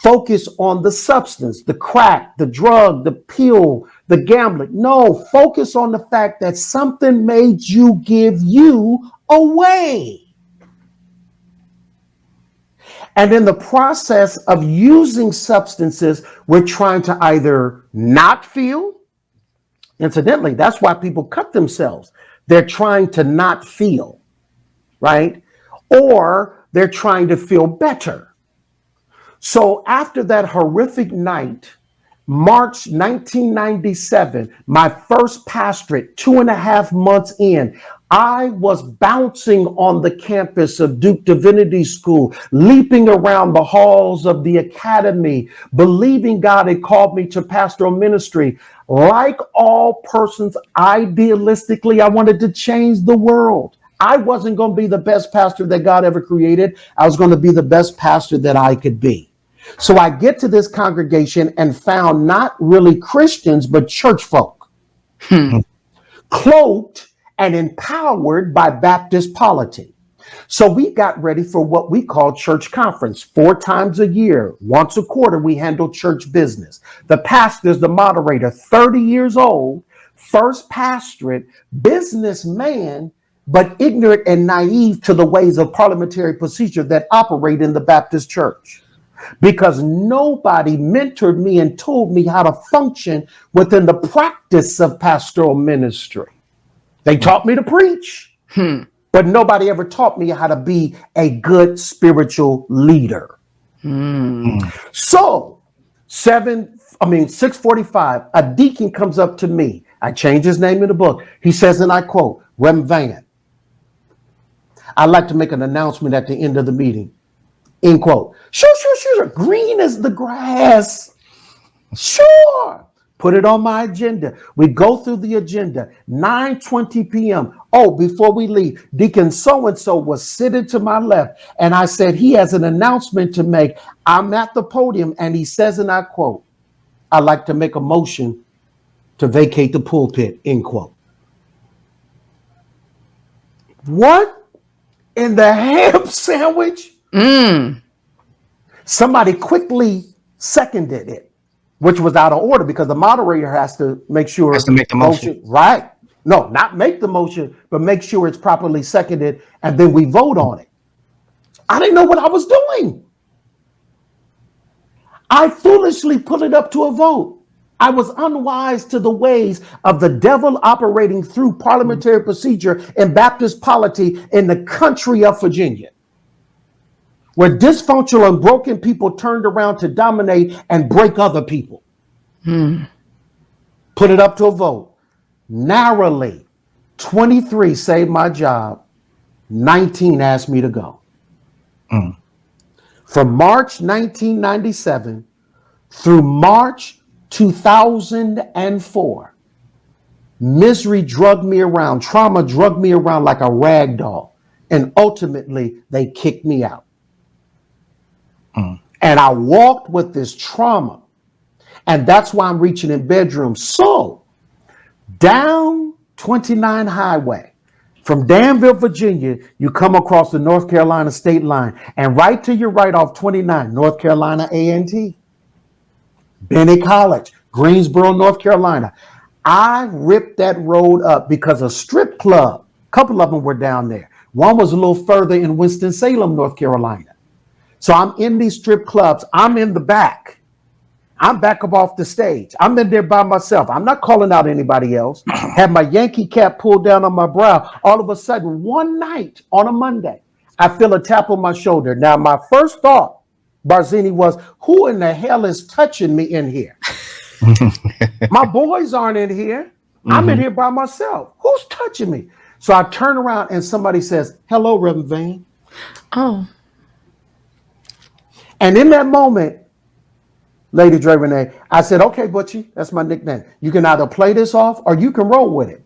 focus on the substance, the crack, the drug, the pill, the gambling. No, focus on the fact that something made you give you away. And in the process of using substances, we're trying to either not feel. Incidentally, that's why people cut themselves. They're trying to not feel, right? Or they're trying to feel better. So after that horrific night, March 1997, my first pastorate, 2.5 months in, I was bouncing on the campus of Duke Divinity School, leaping around the halls of the academy, believing God had called me to pastoral ministry. Like all persons, idealistically, I wanted to change the world. I wasn't going to be the best pastor that God ever created. I was going to be the best pastor that I could be. So I get to this congregation and found not really Christians, but church folk, cloaked and empowered by Baptist polity. So we got ready for what we call church conference 4 times a year. Once a quarter, we handle church business. The pastor's the moderator, 30 years old, first pastorate, businessman, but ignorant and naive to the ways of parliamentary procedure that operate in the Baptist church. Because nobody mentored me and told me how to function within the practice of pastoral ministry. They taught me to preach, but nobody ever taught me how to be a good spiritual leader. So 6:45, a deacon comes up to me. I change his name in the book. He says, and I quote, Rem Vann, I'd like to make an announcement at the end of the meeting. End quote. Sure. Green as the grass. Sure. Put it on my agenda. We go through the agenda. 9:20 p.m. Oh, before we leave, Deacon so-and-so was sitting to my left. And I said, he has an announcement to make. I'm at the podium. And he says, and I quote, I'd like to make a motion to vacate the pulpit. End quote. What in the ham sandwich? Somebody quickly seconded it, which was out of order because the moderator has to make sure has to make the motion. Right. No, not make the motion, but make sure it's properly seconded, and then we vote on it. I didn't know what I was doing. I foolishly put it up to a vote. I was unwise to the ways of the devil operating through parliamentary procedure and Baptist polity in the country of Virginia, where dysfunctional and broken people turned around to dominate and break other people. Put it up to a vote. Narrowly, 23 saved my job. 19 asked me to go. From March 1997 through March 2004, misery drugged me around. Trauma drugged me around like a rag doll. And ultimately, they kicked me out. And I walked with this trauma. And that's why I'm reaching in bedrooms. So down 29 Highway, from Danville, Virginia, you come across the North Carolina state line. And right to your right off 29, North Carolina A&T, Benny College, Greensboro, North Carolina. I ripped that road up because a strip club, a couple of them were down there. One was a little further in Winston-Salem, North Carolina. So I'm in these strip clubs. I'm in the back. I'm back up off the stage. I'm in there by myself. I'm not calling out anybody else. Have my Yankee cap pulled down on my brow. All of a sudden, one night on a Monday, I feel a tap on my shoulder. Now, my first thought, Barzini, was, who in the hell is touching me in here? My boys aren't in here. I'm in here by myself. Who's touching me? So I turn around and somebody says, hello, Reverend Vann. Oh. And in that moment, Lady Dre Renee, I said, okay, Butchie, that's my nickname. You can either play this off or you can roll with it.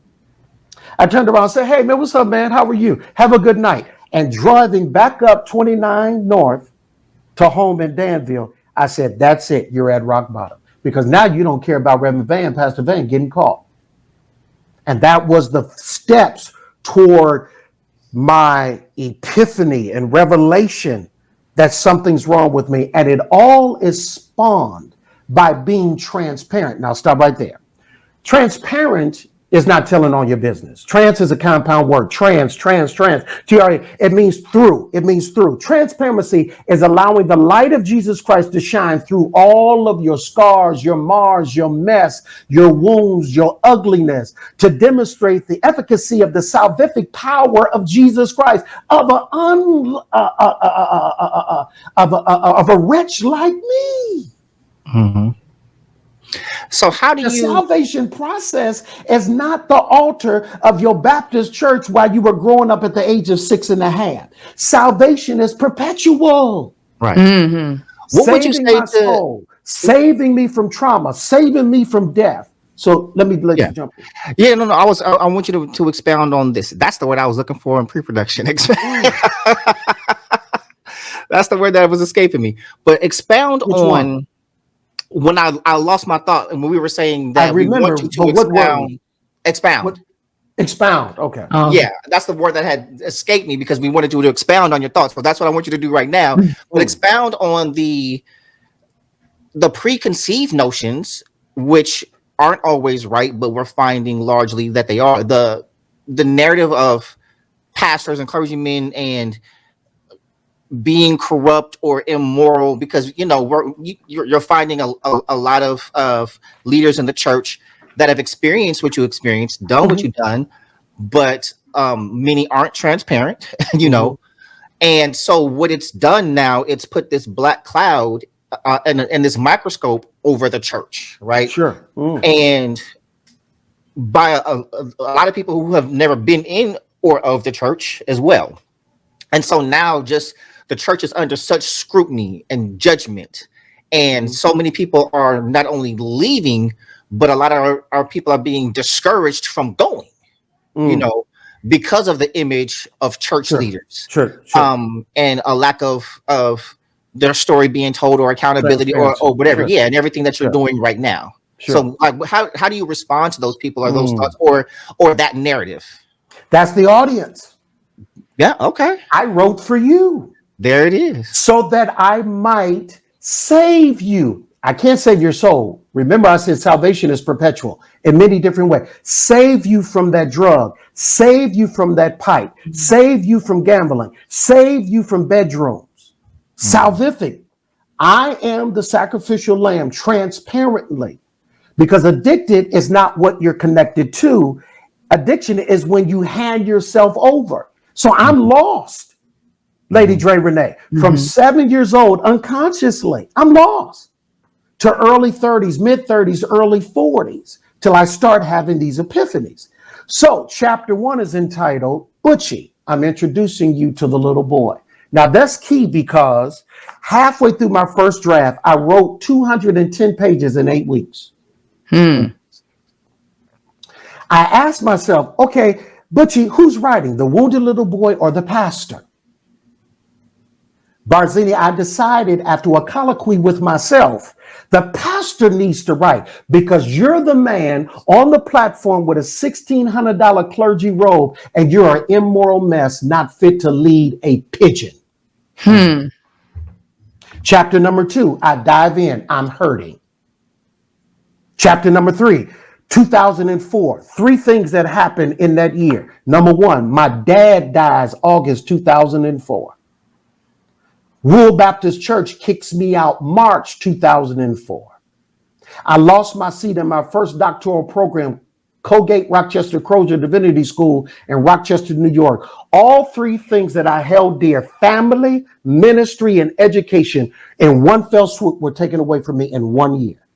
I turned around and said, hey, man, what's up, man? How are you? Have a good night. And driving back up 29 North to home in Danville, I said, that's it. You're at rock bottom. Because now you don't care about Reverend Vann, Pastor Vann getting caught. And that was the steps toward my epiphany and revelation that something's wrong with me. And it all is spawned by being transparent. Now stop right there. Transparent is not telling on your business. Trans is a compound word. Trans. It means through. It means through. Transparency is allowing the light of Jesus Christ to shine through all of your scars, your mars, your mess, your wounds, your ugliness, to demonstrate the efficacy of the salvific power of Jesus Christ, of a wretch like me. So how do the you... salvation process is not the altar of your Baptist church while you were growing up at the age of 6.5. Salvation is perpetual. Right. What would you say my soul, saving me from trauma, saving me from death. So let you jump in. Yeah, no. I want you to expound on this. That's the word I was looking for in pre-production. That's the word that was escaping me. But expound Which on one? When I lost my thought, and when we were saying that I remember, we want you to expound. Expound. Okay. Yeah, that's the word that had escaped me because we wanted you to expound on your thoughts. So that's what I want you to do right now. But expound on the preconceived notions, which aren't always right, but we're finding largely that they are. The narrative of pastors and clergymen and being corrupt or immoral, because you're finding a lot of leaders in the church that have experienced what you experienced, done what you've done, but many aren't transparent, and so what it's done now, it's put this black cloud and this microscope over the church, right? Sure. And by a lot of people who have never been in or of the church as well. And so now just the church is under such scrutiny and judgment. And so many people are not only leaving, but a lot of our people are being discouraged from going, because of the image of church leaders. Sure. And a lack of their story being told or accountability or whatever. Yeah. And everything that you're doing right now. So like, how do you respond to those people or those thoughts or that narrative? That's the audience. Yeah. Okay. I wrote for you. There it is. So that I might save you. I can't save your soul. Remember, I said salvation is perpetual in many different ways. Save you from that drug. Save you from that pipe. Save you from gambling. Save you from bedrooms. Salvific. I am the sacrificial lamb transparently, because addicted is not what you're connected to. Addiction is when you hand yourself over. So I'm lost. Lady Dre Renee, from 7 years old, unconsciously, I'm lost to early 30s, mid 30s, early 40s, till I start having these epiphanies. So chapter 1 is entitled Butchie. I'm introducing you to the little boy. Now that's key, because halfway through my first draft, I wrote 210 pages in 8 weeks. I asked myself, okay, Butchie, who's writing, the wounded little boy or the pastor? Barzini, I decided after a colloquy with myself, the pastor needs to write because you're the man on the platform with a $1,600 clergy robe and you're an immoral mess, not fit to lead a pigeon. Chapter number 2, I dive in, I'm hurting. Chapter number 3, 2004, 3 things that happened in that year. Number 1, my dad dies August 2004. Rural Baptist Church kicks me out March 2004. I lost my seat in my first doctoral program, Colgate Rochester Crozier Divinity School in Rochester, New York. All 3 things that I held dear, family, ministry, and education, in one fell swoop were taken away from me in 1 year.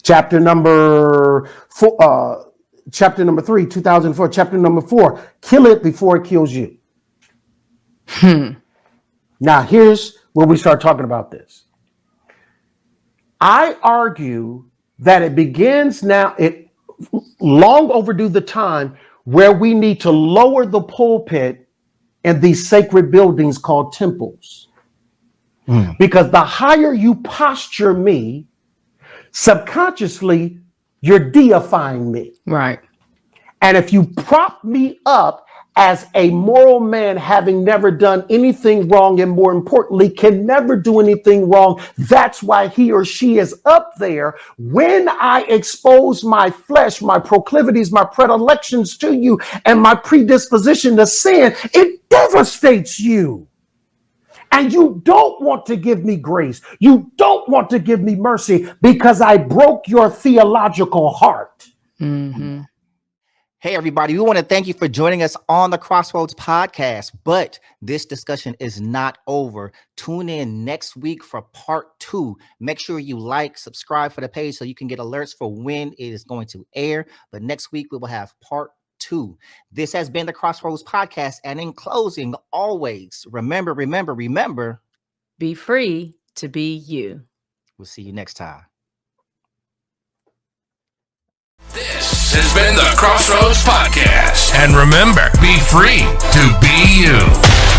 Chapter number 3, 2004. Chapter number 4, kill it before it kills you. Now, here's where we start talking about this. I argue that it begins now, it long overdue the time where we need to lower the pulpit in these sacred buildings called temples. Because the higher you posture me, subconsciously, you're deifying me. Right. And if you prop me up as a moral man, having never done anything wrong, and more importantly, can never do anything wrong, that's why he or she is up there. When I expose my flesh, my proclivities, my predilections to you, and my predisposition to sin, it devastates you. And you don't want to give me grace. You don't want to give me mercy because I broke your theological heart. Mm-hmm. Hey, everybody, we want to thank you for joining us on the XrossroadZ podcast, but this discussion is not over. Tune in next week for part 2. Make sure you like, subscribe for the page so you can get alerts for when it is going to air. But next week, we will have part 2. This has been the XrossroadZ podcast. And in closing, always remember, be free to be you. We'll see you next time. This has been the XrossroadZ Podcast. And remember, be free to be you.